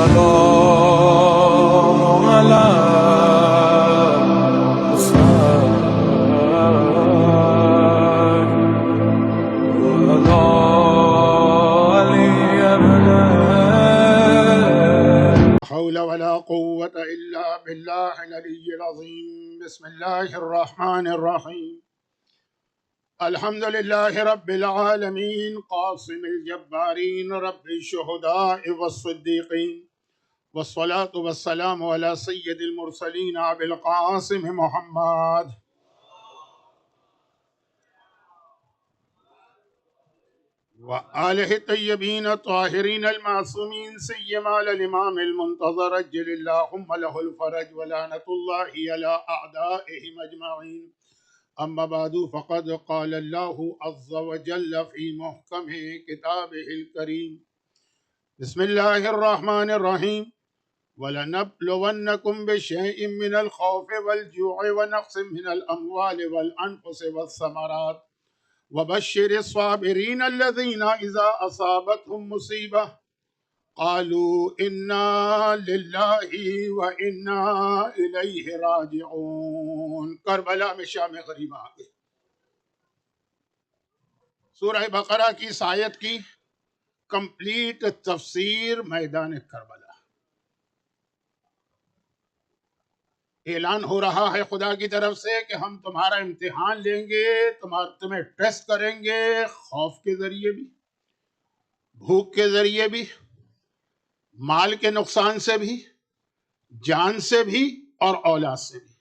السلام على حسين وعلى علي بن حول ولا قوة إلا بالله العلي العظيم. بسم الله الرحمن الرحيم. الحمد لله رب العالمين قاسم الجبارين رب الشهداء والصديقين، والصلاة والسلام على سيد المرسلين أبي القاسم محمد وآله الطيبين الطاهرين المعصومين، سيما على الإمام المنتظر عجل اللهم له الفرج، ولعنة الله على أعدائهم أجمعين. أما بعد، فقد قال الله عز وجل في محكم كتابه الكريم: بسم الله الرحمن الرحيم. وَلَنَبْلُوَنَّكُمْ بِشَيْءٍ مِّنَ الْخَوْفِ وَالْجُوعِ وَنَقْصٍ مِّنَ الْأَمْوَالِ وَالْأَنفُسِ وَالثَّمَرَاتِ وَبَشِّرِ الصَّابِرِينَ الَّذِينَ إِذَا أَصَابَتْهُم مُّصِيبَةٌ قَالُوا إِنَّا لِلَّهِ وَإِنَّا إِلَيْهِ راجعون۔ کربلا میں شام غریبہ آ گئی۔ سورہ بقرہ کی اس آیت کی کمپلیٹ تفسیر میدان کربلا۔ اعلان ہو رہا ہے خدا کی طرف سے کہ ہم تمہارا امتحان لیں گے، تمہیں ٹیسٹ کریں گے، خوف کے ذریعے بھی، بھوک کے ذریعے بھی، مال کے نقصان سے بھی، جان سے بھی اور اولاد سے بھی۔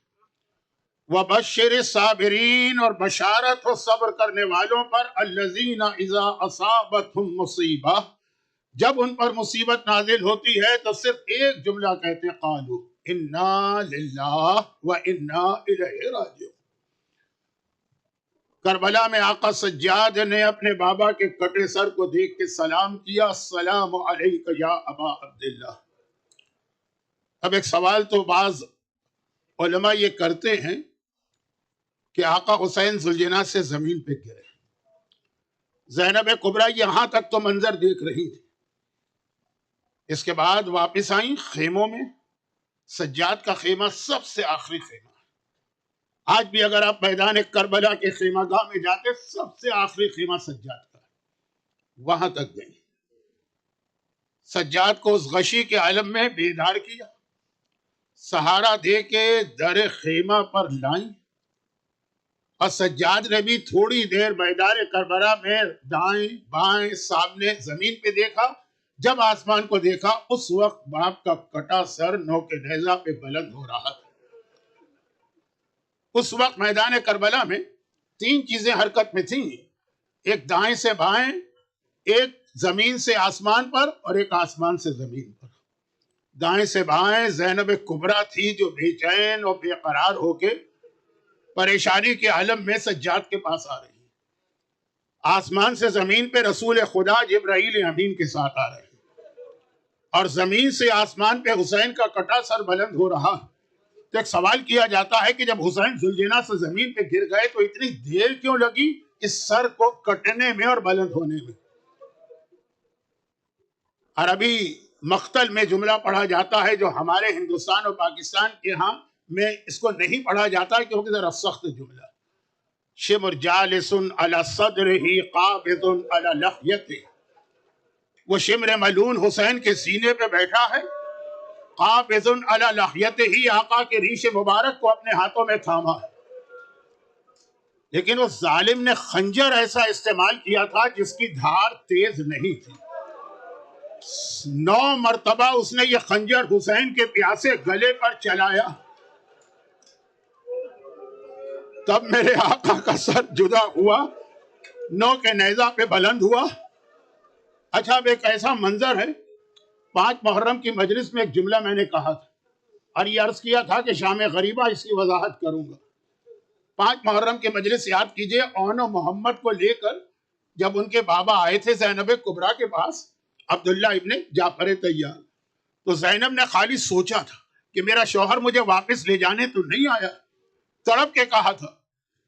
وَبَشِّرِ الصَّابِرِينَ، اور بشارت ہو صبر کرنے والوں پر، الَّذِينَ إِذَا أَصَابَتْهُم مُّصِیبَةٌ، جب ان پر مصیبت نازل ہوتی ہے تو صرف ایک جملہ کہتے ہیں: قالوا انا للہ وانا الیہ راجعون۔ کربلا میں آقا سجاد نے اپنے بابا کے کٹے سر کو دیکھ کے سلام کیا: السلام علیک یا ابا عبداللہ۔ اب ایک سوال تو بعض علماء یہ کرتے ہیں کہ آقا حسین ذوالجناح سے زمین پہ گرے، زینب کبریٰ یہاں تک تو منظر دیکھ رہی تھی، اس کے بعد واپس آئیں خیموں میں۔ سجاد کا خیمہ سب سے آخری خیمہ ہے۔ آج بھی اگر آپ میدان کربلا کے خیمہ گاہ میں جاتے، سب سے آخری خیمہ سجاد کا ہے، وہاں تک گئی۔ سجاد کو اس غشی کے عالم میں بیدار کیا، سہارا دے کے در خیمہ پر لائیں، اور سجاد نے بھی تھوڑی دیر میدان کربلا میں دائیں بائیں سامنے زمین پہ دیکھا۔ جب آسمان کو دیکھا، اس وقت باپ کا کٹا سر نوک نیزہ پہ بلند ہو رہا تھا۔ اس وقت میدان کربلا میں تین چیزیں حرکت میں تھیں: ایک دائیں سے بائیں، ایک زمین سے آسمان پر، اور ایک آسمان سے زمین پر۔ دائیں سے بائیں زینب کبریٰ تھی جو بے چین اور بے قرار ہو کے پریشانی کے عالم میں سجاد کے پاس آ رہی، آسمان سے زمین پہ رسول خدا جبرائیل امین کے ساتھ آ رہے، اور زمین سے آسمان پہ حسین کا کٹا سر بلند ہو رہا۔ تو ایک سوال کیا جاتا ہے کہ جب حسین ذوالجناح سے زمین پہ گر گئے تو اتنی دیر کیوں لگی اس سر کو کٹنے میں اور بلند ہونے میں؟ عربی مقتل میں جملہ پڑھا جاتا ہے جو ہمارے ہندوستان اور پاکستان کے ہاں میں اس کو نہیں پڑھا جاتا کیونکہ ذرا سخت جملہ: شمر جالس علی صدرہ قابض علی لحیتہ۔ وہ شمر ملون حسین کے سینے پہ بیٹھا ہے، قابض علی لحیتہ، آقا کے ریش مبارک کو اپنے ہاتھوں میں تھاما ہے، لیکن اس ظالم نے خنجر ایسا استعمال کیا تھا جس کی دھار تیز نہیں تھی۔ 9 مرتبہ اس نے یہ خنجر حسین کے پیاسے گلے پر چلایا، تب میرے آقا کا سر جدا ہوا، نوک نیزہ پہ بلند ہوا۔ اچھا، اب ایک ایسا منظر ہے، 5 محرم کی مجلس میں ایک جملہ میں نے کہا تھا اور یہ عرض کیا تھا کہ شام غریبہ اس کی وضاحت کروں گا۔ 5 محرم کی مجلس یاد کیجئے، اون و محمد کو لے کر جب ان کے بابا آئے تھے زینب کبریٰ کے پاس، عبداللہ ابن جعفر طیار، تو زینب نے خالی سوچا تھا کہ میرا شوہر مجھے واپس لے جانے تو نہیں آیا، تڑپ کے کہا تھا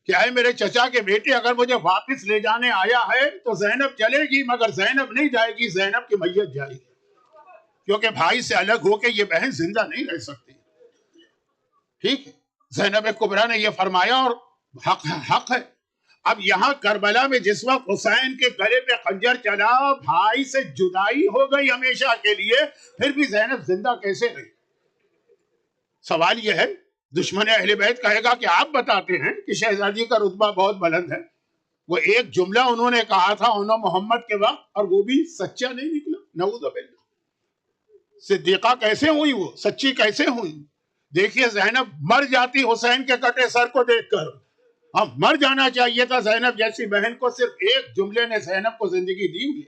کہ اے میرے چچا کے بیٹے، اگر مجھے واپس لے جانے آیا ہے تو زینب چلے گی، مگر زینب نہیں جائے گی، زینب کی میت جائے گی، کیونکہ بھائی سے الگ ہو کے یہ بہن زندہ نہیں رہ سکتی. ٹھیک ہے, زینب کبریٰ نے یہ فرمایا اور حق ہے. اب یہاں کربلا میں جس وقت حسین کے گلے پہ خنجر چلا, بھائی سے جدائی ہو گئی ہمیشہ کے لیے, پھر بھی زینب زندہ کیسے رہی؟ سوال یہ ہے, دشمن اہل بیت کہے گا کہ آپ بتاتے ہیں کہ شہزادی کا رتبہ بہت بلند ہے. وہ ایک جملہ انہوں نے کہا تھا انہوں محمد کے وقت, اور وہ بھی سچا نہیں نکلا. نعوذ باللہ. صدیقہ کیسے ہوئی, وہ سچی کیسے ہوئی؟ دیکھیے زینب مر جاتی حسین کے کٹے سر کو دیکھ کر. اب مر جانا چاہیے تھا زینب جیسی بہن کو. صرف ایک جملے نے زینب کو زندگی دی ہوئی.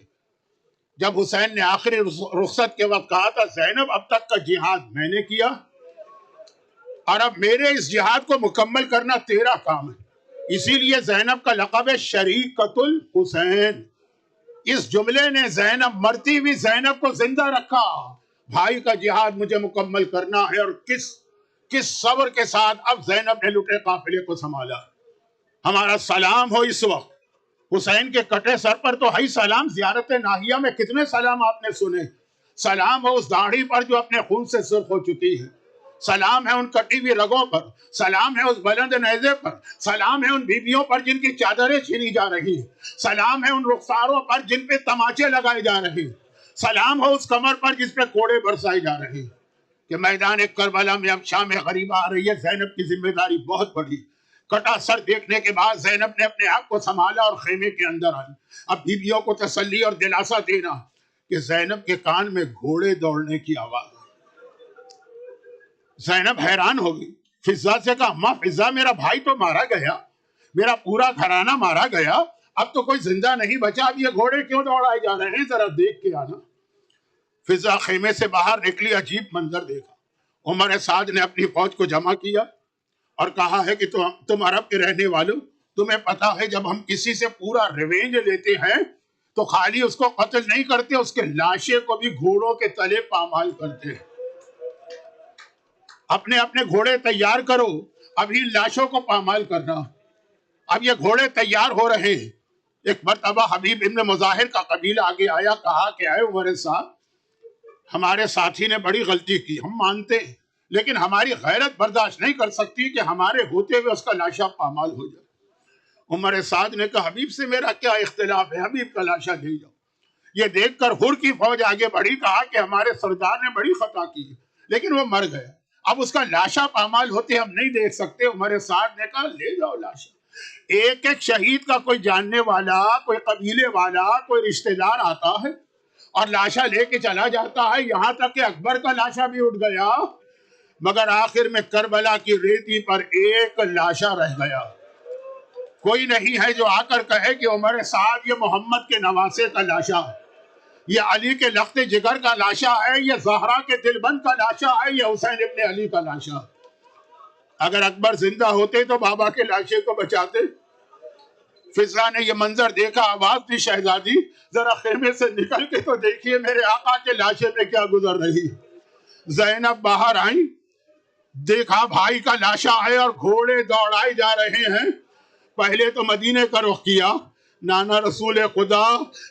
جب حسین نے آخری رخصت کے وقت کہا تھا زینب اب تک کا جہاد میں نے کیا اور اب میرے اس جہاد کو مکمل کرنا تیرا کام ہے. اسی لیے زینب کا لقب ہے شریکۃ الحسین. اس جملے نے زینب مرتی ہوئی زینب کو زندہ رکھا. بھائی کا جہاد مجھے مکمل کرنا ہے. اور کس صبر کے ساتھ اب زینب نے لٹے قافلے کو سنبھالا. ہمارا سلام ہو اس وقت حسین کے کٹے سر پر تو ہے سلام. زیارت ناحیہ میں کتنے سلام آپ نے سنے. سلام ہو اس داڑھی پر جو اپنے خون سے سرخ ہو چکی ہے. سلام ہے ان کٹی ہوئی رگوں پر. سلام ہے اس بلند نیزے پر. سلام ہے ان بیویوں پر جن کی چادریں چھینی جا رہی ہیں. سلام ہے ان رخساروں پر جن پہ تماچے لگائے جا رہے ہیں. سلام ہو اس کمر پر جس پہ کوڑے برسائے جا رہے ہیں. کہ میدان کربلا میں اب شام غریبہ آ رہی ہے. زینب کی ذمہ داری بہت بڑی. کٹا سر دیکھنے کے بعد زینب نے اپنے آپ کو سنبھالا اور خیمے کے اندر آئی. اب بیویوں کو تسلی اور دلاسا دینا کہ زینب کے کان میں گھوڑے دوڑنے کی آواز. زینب حیران ہوگی. فضا سے کہا اماں فضا میرا بھائی تو مارا گیا, میرا پورا گھرانہ مارا گیا, اب تو کوئی زندہ نہیں بچا, اب یہ گھوڑے کیوں دوڑائے جا رہے ہیں, ذرا دیکھ کے آنا. فضا خیمے سے باہر نکلی, عجیب منظر دیکھا. عمر سعد نے اپنی فوج کو جمع کیا اور کہا ہے کہ تم عرب کے رہنے والوں, تمہیں پتا ہے جب ہم کسی سے پورا ریونج لیتے ہیں تو خالی اس کو قتل نہیں کرتے, اس کے لاشے کو بھی گھوڑوں کے تلے پامال کرتے ہیں. اپنے گھوڑے تیار کرو, ابھی لاشوں کو پامال کرنا. اب یہ گھوڑے تیار ہو رہے ہیں. ایک مرتبہ حبیب ابن مظاہر کا قبیلہ آگے آیا, کہا کہ اے عمر صاحب ہمارے ساتھی نے بڑی غلطی کی, ہم مانتے ہیں, لیکن ہماری غیرت برداشت نہیں کر سکتی کہ ہمارے ہوتے ہوئے اس کا لاشا پامال ہو جائے. عمر سعد نے کہا حبیب سے میرا کیا اختلاف ہے, حبیب کا لاشا لے جاؤ. یہ دیکھ کر ہر کی فوج آگے بڑھی, کہا کہ ہمارے سردار نے بڑی خطا کی ہے, لیکن وہ مر گیا, اب اس کا لاشا پامال ہوتے ہم نہیں دیکھ سکتے. عمر سعد نے کہا لے جاؤ لاشا. ایک ایک شہید کا کوئی جاننے والا, کوئی قبیلے والا, کوئی رشتہ دار آتا ہے اور لاشا لے کے چلا جاتا ہے. یہاں تک کہ اکبر کا لاشا بھی اٹھ گیا, مگر آخر میں کربلا کی ریتی پر ایک لاشا رہ گیا. کوئی نہیں ہے جو آ کر کہے کہ عمر سعد یہ محمد کے نواسے کا لاشا ہے, یہ علی کے لخت جگر کا لاشا ہے, یہ زہرا کے دلبند کا لاشا ہے, یہ حسین ابن علی کا لاشا. اگر اکبر زندہ ہوتے تو بابا کے لاشے کو بچاتے. فضا نے یہ منظر دیکھا, آواز دی شہزادی ذرا خیمے سے نکل کے تو دیکھیے میرے آقا کے لاشے میں کیا گزر رہی. زینب باہر آئی, دیکھا بھائی کا لاشا ہے اور گھوڑے دوڑائے جا رہے ہیں. پہلے تو مدینے کا رخ کیا. نانا رسول خدا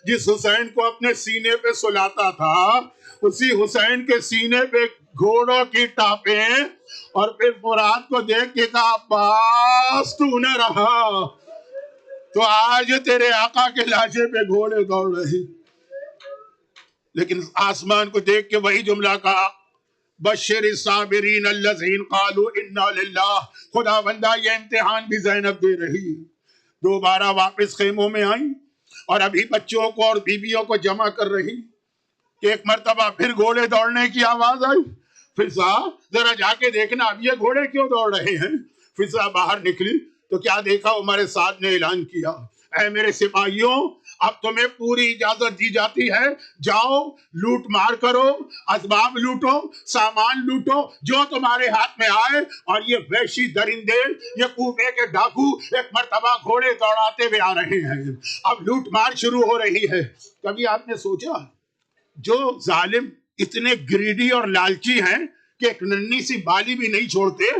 جس حسین کو اپنے سینے پہ سلاتا تھا, اسی حسین کے سینے پہ گھوڑوں کی ٹاپیں, اور پھر مراد کو دیکھ کے کہا عباس تو نہ رہا تو آج تیرے آقا کے لاشے پہ گھوڑے دوڑ رہے. لیکن آسمان کو دیکھ کے وہی جملہ کہا بشر الصابرین الذین قالوا انا للہ. خدا بندہ یہ امتحان بھی زینب دے رہی. دوبارہ واپس خیموں میں آئیں اور ابھی بچوں کو اور بیویوں کو جمع کر رہی کہ ایک مرتبہ پھر گھوڑے دوڑنے کی آواز آئی. فضا ذرا جا کے دیکھنا اب یہ گھوڑے کیوں دوڑ رہے ہیں. فضا باہر نکلی تو کیا دیکھا, عمر سعد نے اعلان کیا اے میرے سپاہیوں اب تمہیں پوری اجازت دی جاتی ہے, جاؤ لوٹ مار کرو, اسباب لوٹو, سامان لوٹو, جو تمہارے ہاتھ میں آئے. اور یہ وحشی درندے, یہ کوفے کے ڈاکو ایک مرتبہ گھوڑے دوڑاتے ہوئے آ رہے ہیں. اب لوٹ مار شروع ہو رہی ہے. کبھی آپ نے سوچا جو ظالم اتنے گریڈی اور لالچی ہیں کہ ایک ننھی سی بالی بھی نہیں چھوڑتے,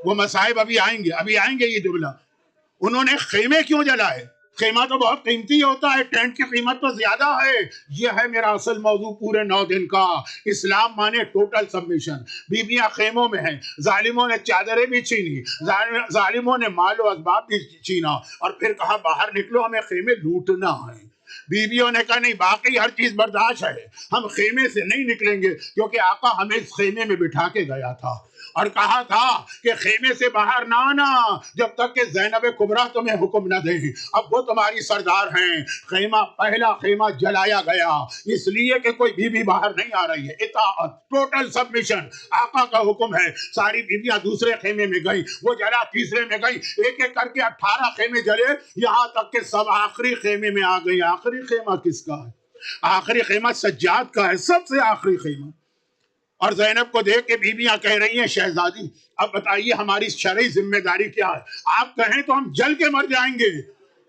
وہ مصائب ابھی آئیں گے یہ جملہ. انہوں نے خیمے کیوں جلائے؟ خیمہ تو بہت قیمتی ہوتا ہے، ٹینٹ کی قیمت تو زیادہ ہے۔ یہ ہے میرا اصل موضوع پورے 9 دن کا۔ اسلام مانے ٹوٹل سبمیشن۔ بیویاں خیموں میں ہیں، ظالموں نے چادریں بھی چھینی، ظالموں نے مال و اسباب بھی چھینا، اور پھر کہا باہر نکلو، ہمیں خیمے لوٹنا ہے۔ بیویوں نے کہا نہیں، باقی ہر چیز برداشت ہے، ہم خیمے سے نہیں نکلیں گے، کیونکہ آقا ہمیں اس خیمے میں بٹھا کے گیا تھا اور کہا تھا کہ خیمے سے باہر نہ آنا جب تک کہ زینب کبریٰ تمہیں حکم نہ دے۔ اب وہ تمہاری سردار ہیں۔ پہلا خیمہ جلایا گیا اس لیے کہ کوئی بیوی باہر نہیں آ رہی ہے۔ اطاعت، ٹوٹل سبمیشن، آقا کا حکم ہے۔ ساری بیویاں دوسرے خیمے میں گئی، وہ جلا، تیسرے میں گئی، ایک ایک کر کے 18 خیمے جلے، یہاں تک کہ سب آخری خیمے میں آ گئی۔ آخری خیمہ کس کا ہے؟ آخری خیمہ سجاد کا ہے، سب سے آخری خیمہ۔ اور زینب کو دیکھ کے بیویاں کہہ رہی ہیں شہزادی اب بتائیے ہماری شرعی ذمہ داری کیا ہے؟ آپ کہیں تو ہم جل کے مر جائیں گے،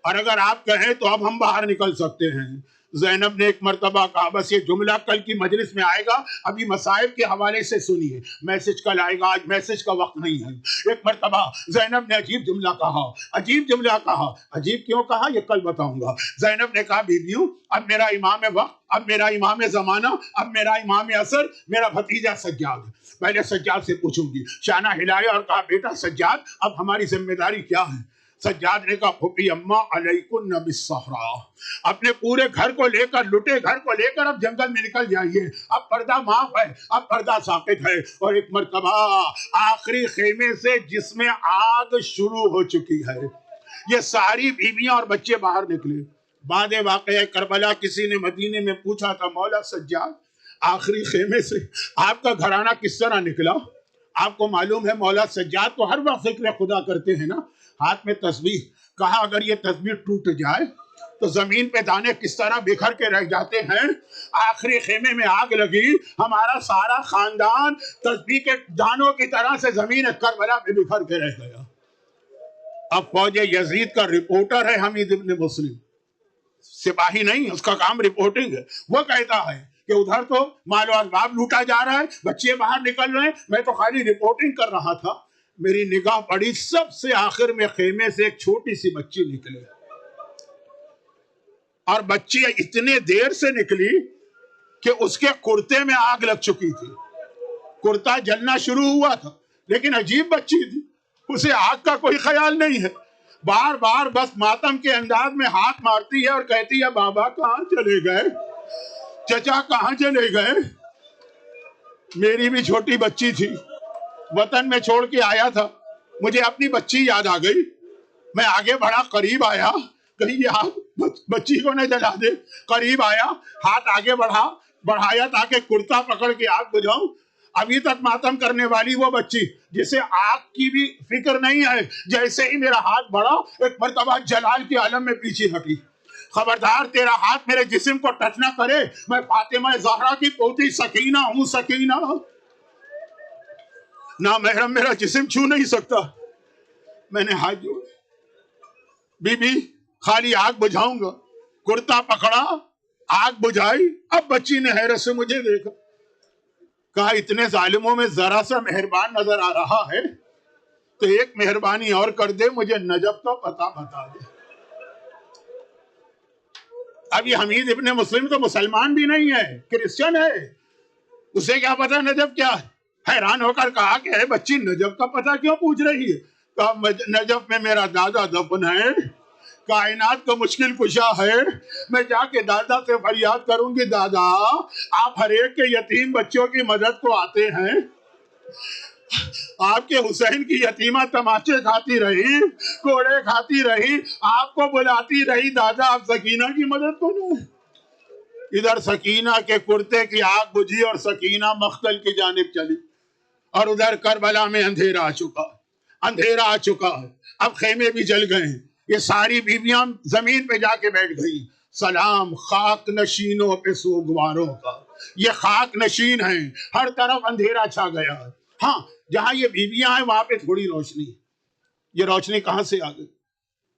اور اگر آپ کہیں تو اب ہم باہر نکل سکتے ہیں۔ زینب نے ایک مرتبہ کہا، بس یہ جملہ کل کی مجلس میں آئے گا، ابھی مصائب کے حوالے سے سنیے، میسج کل آئے گا، آج میسج کا وقت نہیں ہے۔ ایک مرتبہ زینب نے عجیب جملہ کہا، عجیب جملہ کہا۔ عجیب کیوں کہا یہ کل بتاؤں گا۔ زینب نے کہا بیویوں، اب میرا امام وقت، اب میرا امام زمانہ، اب میرا امام عصر میرا بھتیجا سجاد۔ پہلے سجاد سے پوچھوں گی۔ شانہ ہلایا اور کہا بیٹا سجاد اب ہماری ذمہ داری کیا ہے؟ سجاد نے کہا پھوپھی اماں علیکن بالصحراء، اپنے پورے گھر کو لے کر، لٹے گھر کو لے کر اب جنگل میں نکل جائیے، اب پردہ معاف ہے، اب پردہ ساقط ہے۔ اور ایک مرتبہ آخری خیمے سے جس میں آگ شروع ہو چکی ہے، یہ ساری بیویاں اور بچے باہر نکلے۔ بعد واقعہ کربلا کسی نے مدینے میں پوچھا تھا مولا سجاد آخری خیمے سے آپ کا گھرانہ کس طرح نکلا؟ آپ کو معلوم ہے مولا سجاد تو ہر وقت ذکر خدا کرتے ہیں نا، ہاتھ میں تسبیح۔ کہا اگر یہ تسبیح ٹوٹ جائے تو زمین پہ دانے کس طرح بکھر کے رہ جاتے ہیں۔ آخری خیمے میں آگ لگی، ہمارا سارا خاندان تسبیح کے دانوں کی طرح سے زمین کربلا پہ بکھر کے رہ گیا۔ اب فوج یزید کا رپورٹر ہے حمید ابن مسلم، سپاہی نہیں، اس کا کام رپورٹنگ ہے۔ وہ کہتا ہے کہ ادھر تو مال و اسباب لوٹا جا رہا ہے، بچے باہر نکل رہے ہیں، میں تو خالی رپورٹنگ کر رہا تھا۔ میری نگاہ پڑی، سب سے آخر میں خیمے سے ایک چھوٹی سی بچی نکلی، اور بچی اتنے دیر سے نکلی کہ اس کے کرتے میں آگ لگ چکی تھی، کرتا جلنا شروع ہوا تھا، لیکن عجیب بچی تھی، اسے آگ کا کوئی خیال نہیں ہے۔ بار بار بس ماتم کے انداز میں ہاتھ مارتی ہے اور کہتی ہے بابا کہاں چلے گئے، چچا کہاں چلے گئے۔ میری بھی چھوٹی بچی تھی، وطن میں چھوڑ کے آیا تھا، مجھے اپنی بچی یاد آ گئی۔ میں آگے بڑھا، قریب آیا، کہیں یہ ہاتھ بچی کو نہ جلا دے۔ قریب آیا، ہاتھ آگے بڑھایا تاکہ کرتا پکڑ کے آگ بجھاؤں۔ ابھی تک ماتم کرنے والی وہ بچی جسے آگ کی بھی فکر نہیں ہے، جیسے ہی میرا ہاتھ بڑھا ایک مرتبہ جلال کے عالم میں پیچھے ہٹی۔ خبردار تیرا ہاتھ میرے جسم کو ٹچ نہ کرے، میں فاطمہ زہرا کی پوتی سکینہ ہوں، سکینہ، نامحرم میرا جسم چھو نہیں سکتا۔ میں نے ہاتھ جوڑے، بی بی خالی آگ بجھاؤں گا۔ کرتا پکڑا، آگ بجھائی۔ اب بچی نے حیرت سے مجھے دیکھا، کہا اتنے ظالموں میں ذرا سا مہربان نظر آ رہا ہے تو ایک مہربانی اور کر دے، مجھے نجف کا پتہ بتا دے۔ اب یہ حمید ابن مسلم تو مسلمان بھی نہیں ہے، کرسچن ہے، اسے کیا پتا نجف کیا ہے؟ حیران ہو کر کہا کہ اے بچی نجف کا پتہ کیوں پوچھ رہی ہے؟ کہا نجف میں میرا دادا دفن ہے، کائنات کا مشکل کشا ہے، میں جا کے دادا سے فریاد کروں گی دادا آپ ہر ایک کے یتیم بچوں کی مدد کو آتے ہیں، آپ کے حسین کی یتیمہ تماچے کھاتی رہی، کوڑے کھاتی رہی، آپ کو بلاتی رہی دادا آپ سکینہ کی مدد کو نہیں۔ ادھر سکینہ کے کرتے کی آگ بجھی اور سکینہ مقتل کی جانب چلی، اور ادھر کربلا میں اندھیرا آ چکا، اندھیرا آ چکا ہے۔ اب خیمے بھی جل گئے ہیں، یہ ساری بیویاں زمین پہ جا کے بیٹھ گئی۔ سلام خاک نشینوں پہ سوگواروں کا، یہ خاک نشین ہیں، ہر طرف اندھیرا چھا گیا ہے۔ ہاں جہاں یہ بیویاں ہیں وہاں پہ تھوڑی روشنی ہے۔ یہ روشنی کہاں سے آ گئی؟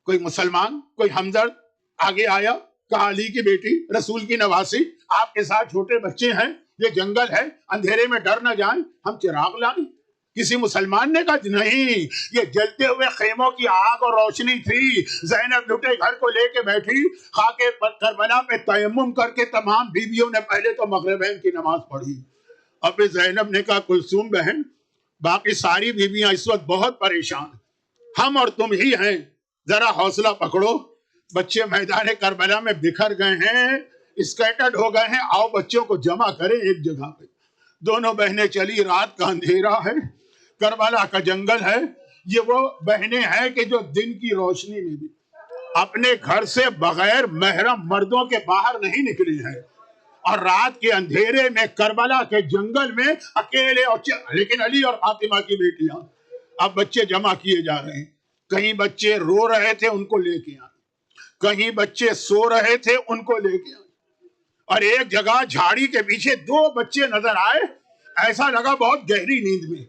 کوئی مسلمان، کوئی ہمدرد آگے آیا، کہا علی کی بیٹی، رسول کی نواسی، آپ کے ساتھ چھوٹے بچے ہیں، یہ جنگل ہے، اندھیرے میں ڈر نہ جائیں، ہم چراغ لائیں۔ کسی مسلمان نے کہا نہیں، یہ جلتے ہوئے خیموں کی آگ اور روشنی تھی. زینب لٹے گھر کو لے کے بیٹھی، خاک کربلا پہ تیمم کر کے تمام بیویوں نے پہلے تو مغربین کی نماز پڑھی. اب زینب نے کہا کلثوم بہن، باقی ساری بیویاں اس وقت بہت پریشان، ہم اور تم ہی ہیں، ذرا حوصلہ پکڑو. بچے میدان کربلا میں بکھر گئے ہیں، اسکیٹرڈ ہو گئے ہیں، آؤ بچوں کو جمع کریں ایک جگہ پہ. دونوں بہنیں چلی. رات کا اندھیرا ہے، کربلا کا جنگل ہے. یہ وہ بہنیں ہیں کہ جو دن کی روشنی میں بھی اپنے گھر سے بغیر محرم مردوں کے باہر نہیں نکلی ہیں، اور رات کے اندھیرے میں کربلا کے جنگل میں اکیلے. لیکن علی اور فاطمہ کی بیٹیاں. اب بچے جمع کیے جا رہے ہیں. کہیں بچے رو رہے تھے، ان کو لے کے آئے. کہیں بچے سو رہے تھے، ان کو لے کے آئے. اور ایک جگہ جھاڑی کے پیچھے 2 بچے نظر آئے، ایسا لگا بہت گہری نیند میں.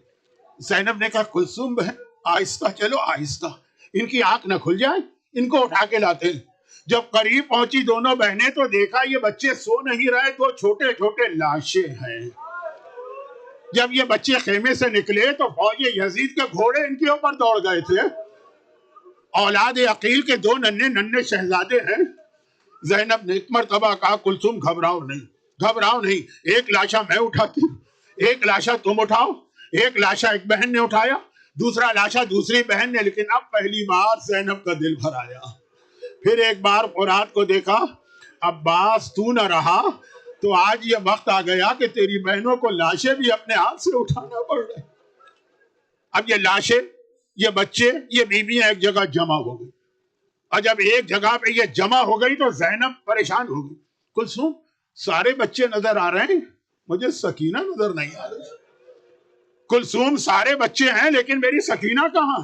زینب نے کہا کلثوم بہن آہستہ چلو، آہستہ، ان کی آنکھ نہ کھل جائے، ان کو اٹھا کے لاتے ہیں. جب قریب پہنچی دونوں بہنیں تو دیکھا یہ بچے سو نہیں رہے، 2 چھوٹے چھوٹے لاشیں ہیں. جب یہ بچے خیمے سے نکلے تو فوج یزید کے گھوڑے ان کے اوپر دوڑ گئے تھے. اولاد عقیل کے 2 ننھے شہزادے ہیں. زینب نے ایک مرتبہ کہا کلثوم گھبراؤ نہیں، گھبراؤ نہیں، ایک لاشا میں اٹھاتی ہوں، ایک لاشا تم اٹھاؤ. ایک لاشا ایک بہن نے اٹھایا، دوسرا لاشا دوسری بہن نے. لیکن اب پہلی بار زینب کا دل بھر آیا. پھر ایک بار فرات کو دیکھا. عباس تو نہ رہا تو آج یہ وقت آ گیا کہ تیری بہنوں کو لاشیں بھی اپنے ہاتھ سے اٹھانا پڑ رہے. اب یہ لاشیں، یہ بچے، یہ بیویاں ایک جگہ جمع ہو گئی. اور جب ایک جگہ پہ یہ جمع ہو گئی تو زینب پریشان ہو گئی. کلثوم سارے بچے نظر آ رہے ہیں، مجھے سکینہ نظر نہیں آ رہی. کلثوم سارے بچے ہیں لیکن میری سکینہ کہاں؟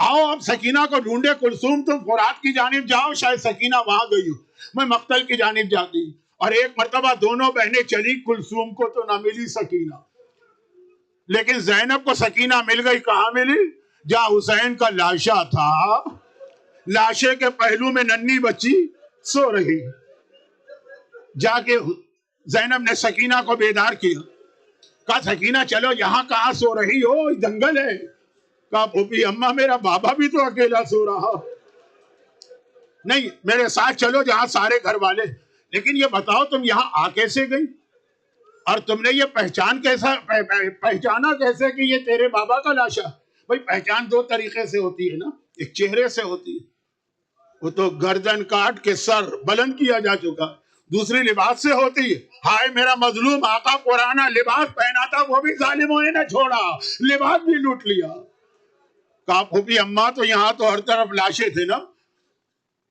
آؤ اب سکینہ کو ڈھونڈے. کلثوم تم فرات کی جانب جاؤ، شاید سکینہ وہاں گئی ہو، میں مقتل کی جانب جاتی. اور ایک مرتبہ دونوں بہنیں چلی. کلثوم کو تو نہ ملی سکینہ، لیکن زینب کو سکینہ مل گئی. کہاں ملی؟ جہاں حسین کا لاشا تھا. لاشے کے پہلو میں ننھی بچی سو رہی. جا کے زینب نے سکینہ کو بیدار کیا. کہا سکینہ چلو، یہاں کہاں سو رہی ہو، جنگل ہے. کہا پھوپھی اماں میرا بابا بھی تو اکیلا سو رہا. نہیں میرے ساتھ چلو جہاں سارے گھر والے. لیکن یہ بتاؤ تم یہاں آ کیسے گئی، اور تم نے یہ پہچانا کیسے کہ یہ تیرے بابا کا لاشا؟ بھائی پہچان 2 طریقے سے ہوتی ہے نا. ایک چہرے سے ہوتی ہے، وہ تو گردن کاٹ کے سر بلند کیا جا چکا. دوسری لباس سے ہوتی ہے. ہائے میرا مظلوم آقا پرانا لباس پہنا تھا، وہ بھی ظالموں نے نہ چھوڑا، لباس بھی لوٹ لیا. کہا پھوپھی اماں تو یہاں تو ہر طرف لاشیں تھے نا.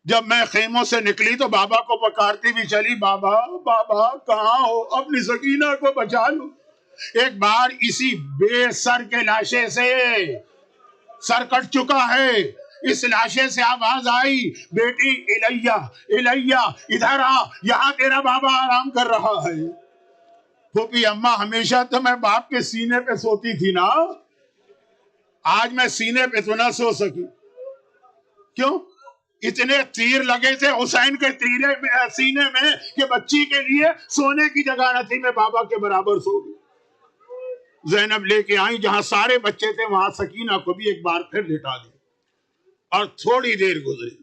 جب میں خیموں سے نکلی تو بابا کو پکارتی بھی چلی، بابا بابا کہاں ہو، اپنی سکینہ کو بچا لو. ایک بار اسی بے سر کے لاشے سے سر کٹ چکا ہے. اس لاشے سے آواز آئی، بیٹی الیہ الیہ ادھر آ، یہاں تیرا بابا آرام کر رہا ہے. پھوپھی اماں ہمیشہ تو میں باپ کے سینے پہ سوتی تھی نا، آج میں سینے پہ تو نہ سو سکی. کیوں؟ اتنے تیر لگے تھے حسین کے سینے میں کہ بچی کے لیے سونے کی جگہ نہ تھی، میں بابا کے برابر سو گئی. زینب لے کے آئی جہاں سارے بچے تھے، وہاں سکینہ کو بھی ایک بار پھر لٹا دی. اور تھوڑی دیر گزری.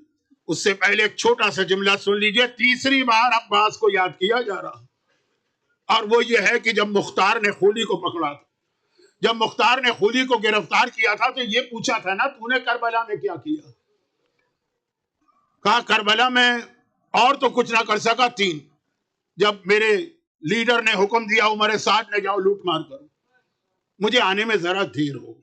اس سے پہلے ایک چھوٹا سا جملہ سن لیجئے. تیسری بار عباس کو یاد کیا جا رہا، اور وہ یہ ہے کہ جب مختار نے خولی کو پکڑا تھا، جب مختار نے خولی کو گرفتار کیا تھا تو یہ پوچھا تھا نا تو نے کربلا میں کیا کیا. کہا کربلا میں اور تو کچھ نہ کر سکا. 3 جب میرے لیڈر نے حکم دیا عمر سعد نے جاؤ لوٹ مار کرو، مجھے آنے میں ذرا دیر ہو گئی.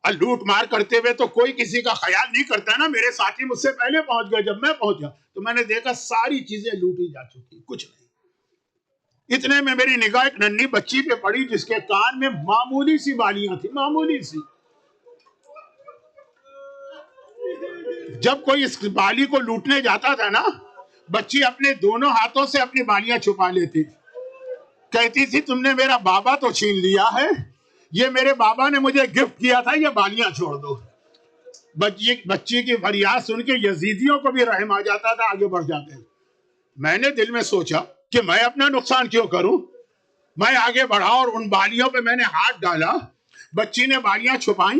اور لوٹ مار کرتے ہوئے تو کوئی کسی کا خیال نہیں کرتا نا. میرے ساتھی مجھ سے پہلے پہنچ گئے. جب میں پہنچا تو میں نے دیکھا ساری چیزیں لوٹی جا چکی، کچھ نہیں. اتنے میں میری نگاہ ایک ننھی بچی پہ پڑی جس کے کان میں معمولی سی بالیاں تھی، معمولی سی. جب کوئی اس بالی کو لوٹنے جاتا تھا نا، بچی اپنے دونوں ہاتھوں سے اپنی بالیاں چھپا لیتی تھی. کہتی تھی تم نے میرا بابا تو چھین لیا ہے، یہ میرے بابا نے مجھے گفٹ کیا تھا، یہ بالیاں چھوڑ دو. بچی کی فریاد سن کے یزیدیوں کو بھی رحم آ جاتا تھا، آگے بڑھ جاتے. میں نے دل میں سوچا کہ میں اپنا نقصان کیوں کروں، میں آگے بڑھا اور ان بالیوں پہ میں نے ہاتھ ڈالا. بچی نے بالیاں چھپائیں.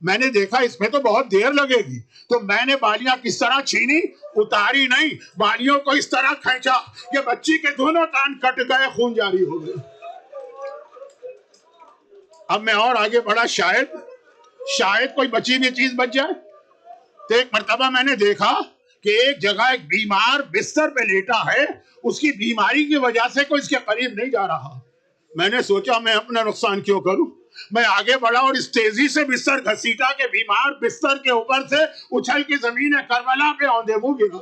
میں نے دیکھا اس میں تو بہت دیر لگے گی, تو میں نے بالیاں کس طرح چھینی, اتاری نہیں, بالیوں کو اس طرح کھینچا کہ بچی کے دونوں کان کٹ گئے, خون جاری ہو گئے. اب میں اور آگے بڑھا, شاید کوئی بچی ہوئی چیز بچ جائے. تو ایک مرتبہ میں نے دیکھا کہ ایک جگہ ایک بیمار بستر پہ لیٹا ہے, اس کی بیماری کی وجہ سے کوئی اس کے قریب نہیں جا رہا. میں نے سوچا میں اپنا نقصان کیوں کروں. میں آگے بڑھا اور اس تیزی سے بستر گھسیٹا کہ بیمار بستر کے اوپر سے اچھل کی زمین کربلا پہ اوندے منہ گرا.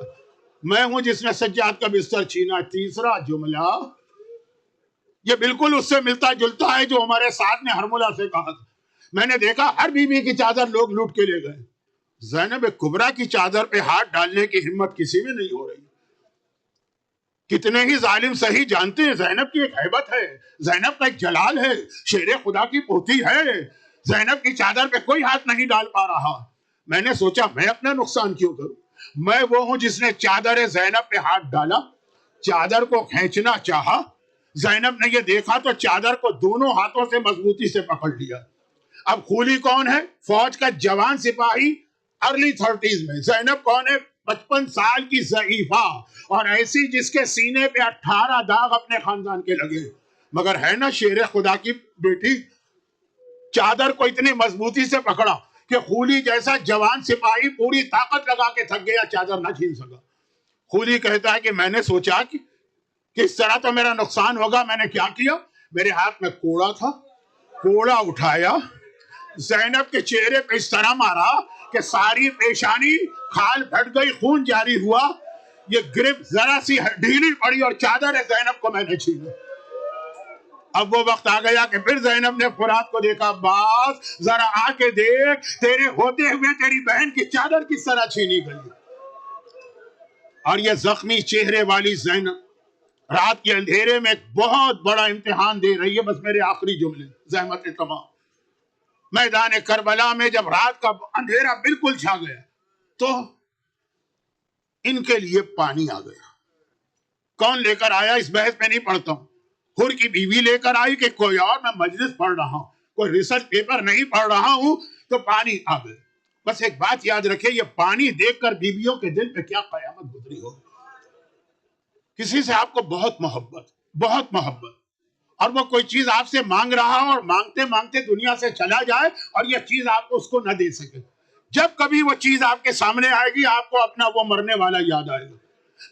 میں ہوں جس نے سجاد کا بستر چھینا. تیسرا جملہ یہ بالکل اس سے ملتا جلتا ہے جو ہمارے ساتھ نے ہرملہ سے کہا تھا. میں نے دیکھا ہر بیوی کی چادر لوگ لوٹ کے لے گئے. زینب کبریٰ کی چادر پہ ہاتھ ڈالنے کی ہمت کسی میں نہیں ہو رہی. کتنے ہی ظالم صحیح جانتے ہیں زینب کی ایک ہیبت ہے, زینب کا ایک جلال ہے, شیر خدا کی پوتی ہے. زینب کی چادر پہ کوئی ہاتھ نہیں ڈال پا رہا. میں نے سوچا میں اپنا نقصان کیوں کروں. میں وہ ہوں جس نے چادر زینب پہ ہاتھ ڈالا, چادر کو کھینچنا چاہا. زینب نے یہ دیکھا تو چادر کو دونوں ہاتھوں سے مضبوطی سے پکڑ لیا. اب خولی کون ہے؟ فوج کا جوان سپاہی, ارلی 30s میں. زینب کون ہے؟ 55 سال کی ضعیفہ, اور ایسی جس کے سینے پہ 18 داغ اپنے خاندان کے لگے. مگر ہے نا شیر خدا کی بیٹی, چادر کو اتنی مضبوطی سے پکڑا کہ خولی جیسا جوان سپاہی پوری طاقت لگا کے تھک گیا, چادر نہ چھین سکا. خولی کہتا ہے کہ میں نے سوچا کہ اس طرح تو میرا نقصان ہوگا. میں نے کیا کیا, میرے ہاتھ میں کوڑا تھا, کوڑا اٹھایا, زینب کے چہرے پہ اس طرح مارا کہ ساری پیشانی کھال پھٹ گئی, خون جاری ہوا. یہ گرپ ذرا سی ڈھیلی پڑی اور چادر زینب کو میں نے چھینا. اب وہ وقت آ گیا کہ پھر زینب نے فرات کو دیکھا, باس ذرا آ کے دیکھ تیرے ہوتے ہوئے تیری بہن کی چادر کس طرح چھینی گئی. اور یہ زخمی چہرے والی زینب رات کے اندھیرے میں ایک بہت بڑا امتحان دے رہی ہے. بس میرے آخری جملے, زحمت تمام. میدان کربلا میں جب رات کا اندھیرا بالکل چھا گیا تو ان کے لیے پانی آ گیا. کون لے کر آیا اس بحث میں نہیں پڑھتا ہوں. حر کی بیوی لے کر آئی کہ کوئی اور, میں مجلس پڑھ رہا ہوں, کوئی ریسرچ پیپر نہیں پڑھ رہا ہوں, تو پانی آ گیا. بس ایک بات یاد رکھے, یہ پانی دیکھ کر بیویوں کے دل پہ کیا قیامت گزری ہو. کسی سے آپ کو بہت محبت, اور وہ کوئی چیز آپ سے مانگ رہا ہو اور مانگتے مانگتے دنیا سے چلا جائے اور یہ چیز آپ کو اس کو نہ دے سکے. جب کبھی وہ چیز آپ کے سامنے آئے گی آپ کو اپنا وہ مرنے والا یاد آئے گا.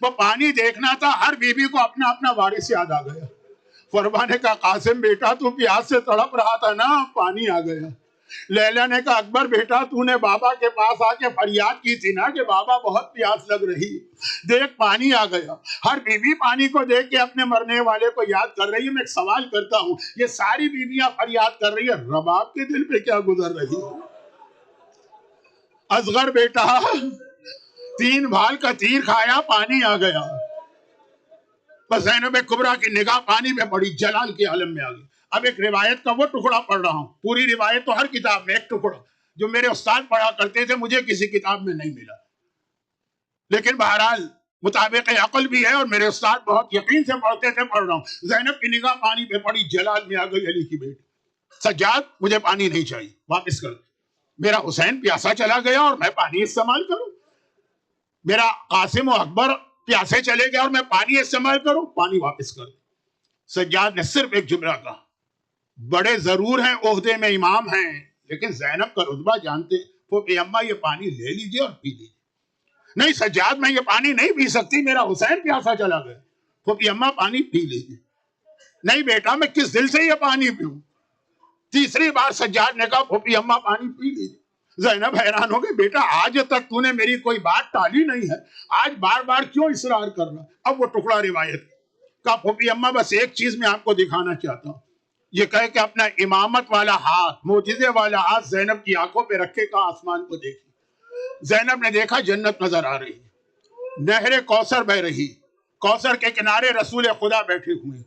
وہ پانی دیکھنا تھا, ہر بیوی کو اپنا اپنا وارث یاد آ گیا. فرمانے کا قاسم بیٹا تو پیاس سے تڑپ رہا تھا نا, پانی آ گیا. لیلا نے کہا اکبر بیٹا تو نے بابا کے پاس آ کے فریاد کی تھی نا کہ بابا بہت پیاس لگ رہی, دیکھ پانی آ گیا. ہر بیوی پانی کو دیکھ کے اپنے مرنے والے کو یاد کر رہی ہے. میں ایک سوال کرتا ہوں, یہ ساری بیویاں فریاد کر رہی ہے, رباب کے دل پہ کیا گزر رہی ہے؟ اصغر بیٹا 3 بھال کا تیر کھایا, پانی آ گیا. بس زینب کبریٰ کی نگاہ پانی میں پڑی, جلال کے عالم میں آ گئی. اب ایک روایت کا وہ ٹکڑا پڑھ رہا ہوں, پوری روایت تو ہر کتاب میں, ایک ٹکڑا جو میرے استاد پڑھا کرتے تھے مجھے کسی کتاب میں نہیں ملا, لیکن بہرحال مطابق عقل بھی ہے اور میرے استاد بہت یقین سے پڑھتے تھے, پڑھ رہا ہوں. زینب کی نگاہ پانی پہ پڑی, جلال میں آ گئی علی کی بیٹی. سجاد مجھے پانی نہیں چاہیے, واپس کر. میرا حسین پیاسا چلا گیا اور میں پانی استعمال کروں, میرا قاسم و اکبر پیاسے چلے گئے اور میں پانی استعمال کروں, پانی واپس کر. سجاد نے صرف ایک جملہ کہا, بڑے ضرور ہیں, عہدے میں امام ہیں, لیکن زینب کا رتبہ جانتے, پھوپھی اماں یہ پانی لے لیجئے اور پی لیجئے. نہیں سجاد میں یہ پانی نہیں پی سکتی, میرا حسین پیاسا چلا گیا. پھوپھی اماں پانی پی لیجئے. نہیں بیٹا میں کس دل سے یہ پانی پیوں. تیسری بار سجاد نے کہا پھوپھی اماں پانی پی لیجئے. زینب حیران ہو گئی, بیٹا آج تک تو نے میری کوئی بات ٹالی نہیں ہے, آج بار بار کیوں اصرار کر رہا. اب وہ ٹکڑا روایت کا, پھوپھی اماں بس ایک چیز میں آپ کو دکھانا چاہتا ہوں. یہ کہہ کہ اپنا امامت والا ہاتھ, معجزے والا ہاتھ زینب کی آنکھوں پہ رکھے کا آسمان کو دیکھی. زینب نے دیکھا جنت نظر آ رہی, نہر کوثر بہ رہی, کوثر کے کنارے رسول خدا بیٹھے ہوئے,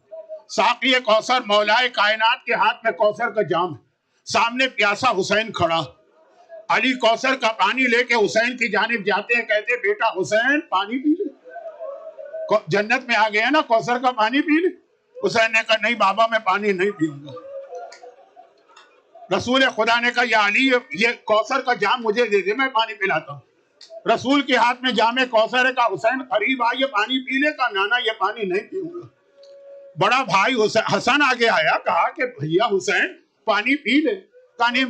ساقی کوثر مولائے کائنات کے ہاتھ میں کوثر کا جام ہے, سامنے پیاسا حسین کھڑا. علی کوثر کا پانی لے کے حسین کی جانب جاتے ہیں, کہتے بیٹا حسین پانی پی لے, جنت میں آ گیا نا, کوثر کا پانی پی لے. حسین نے کہا نہیں بابا میں پانی نہیں پیوں گا. رسول خدا نے کہا یا علی یہ کوثر کا جام مجھے دے دے میں پانی پلاتا ہوں. رسول کے ہاتھ میں جام کوثر ہے. کہا حسین قریب آ یہ پانی پی لے. کہا نانا یہ پانی نہیں پیوں گا. بڑا بھائی حسن آگے آیا, کہا کہ بھیا حسین پانی پی لے. کہا نہیں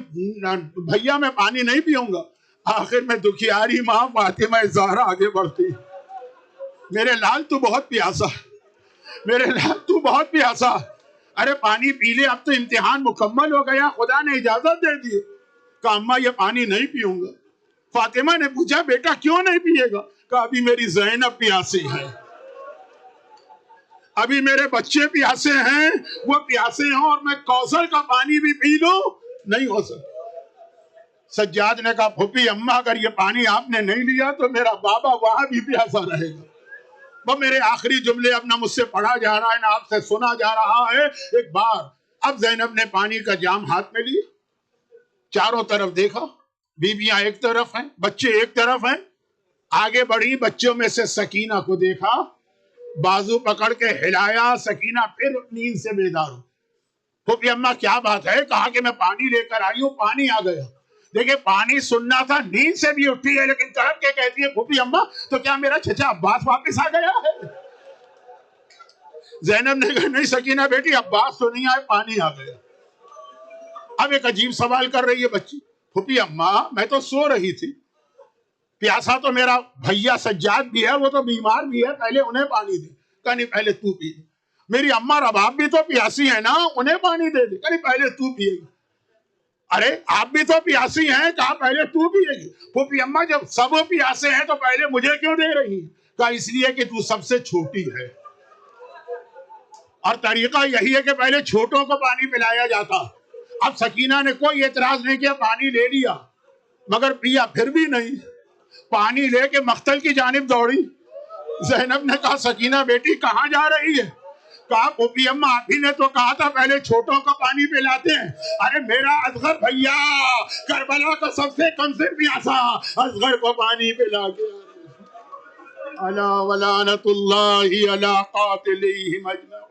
بھیا میں پانی نہیں پیوں گا. آخر میں دکھیاری ماں فاطمہ زہرا آگے بڑھتی, میرے لال تو بہت پیاسا, میرے لال تو بہت پیاسا, ارے پانی پی لے, اب تو امتحان مکمل ہو گیا, خدا نے اجازت دے دی. کہا اماں یہ پانی نہیں پیوں گا. فاطمہ نے پوچھا بیٹا کیوں نہیں پیے گا؟ کہا ابھی میری زینب پیاسی ہے, ابھی میرے بچے پیاسے ہیں, وہ پیاسے ہیں, اور میں کوثر کا پانی بھی پی لوں نہیں ہو سکتا. سجاد نے کہا پھوپھی اماں اگر یہ پانی آپ نے نہیں لیا تو میرا بابا وہاں بھی پیاسا رہے گا. وہ میرے آخری جملے اب نہ مجھ سے پڑھا جا رہا ہے نہ آپ سے سنا جا رہا ہے. ایک بار اب زینب نے پانی کا جام ہاتھ میں لیا, چاروں طرف دیکھا, بیویاں ایک طرف ہیں, بچے ایک طرف ہیں. آگے بڑھی, بچوں میں سے سکینہ کو دیکھا, بازو پکڑ کے ہلایا. سکینہ پھر نیند سے بیدار ہو. پھوپھی اماں کیا بات ہے؟ کہا کہ میں پانی لے کر آئی ہوں, پانی آ گیا. دیکھیں پانی سننا تھا, نیند سے بھی اٹھی ہے لیکن تڑپ کے کہتی ہے پھوپھی اماں تو کیا میرا چچا عباس واپس آ گیا ہے؟ زینب نے کہا نہیں سکینہ بیٹی عباس تو نہیں آئے, پانی آ گیا. اب ایک عجیب سوال کر رہی ہے بچی, پھوپھی اماں میں تو سو رہی تھی, پیاسا تو میرا بھیا سجاد بھی ہے, وہ تو بیمار بھی ہے, پہلے انہیں پانی دے. کہا نہیں پہلے تو پی. میری اماں رباب بھی تو پیاسی ہے نا, انہیں پانی دے دے. کہا نہیں پہلے تو پیے گی. ارے آپ بھی تو پیاسی ہیں, کہا پہلے تو پیے گی. پھوپھی اماں جب سب پیاسے ہیں تو پہلے مجھے کیوں دے رہی ہیں؟ کہا اس لیے کہ تو سب سے چھوٹی ہے, اور طریقہ یہی ہے کہ پہلے چھوٹوں کو پانی پلایا جاتا. اب سکینہ نے کوئی اعتراض نہیں کیا, پانی لے لیا, مگر پیا پھر بھی نہیں. پانی لے کے مقتل کی جانب دوڑی. زینب نے کہا سکینہ بیٹی کہاں جا رہی ہے؟ کہا پھوپھی اماں آپ ہی نے تو کہا تھا پہلے چھوٹوں کو پانی پلاتے ہیں. ارے میرا اصغر بھیا کربلا کا سب سے کم سے پیاسا, اصغر کو پانی پلا کے الا ولعنت اللہ علی قاتلیہم اجمعین.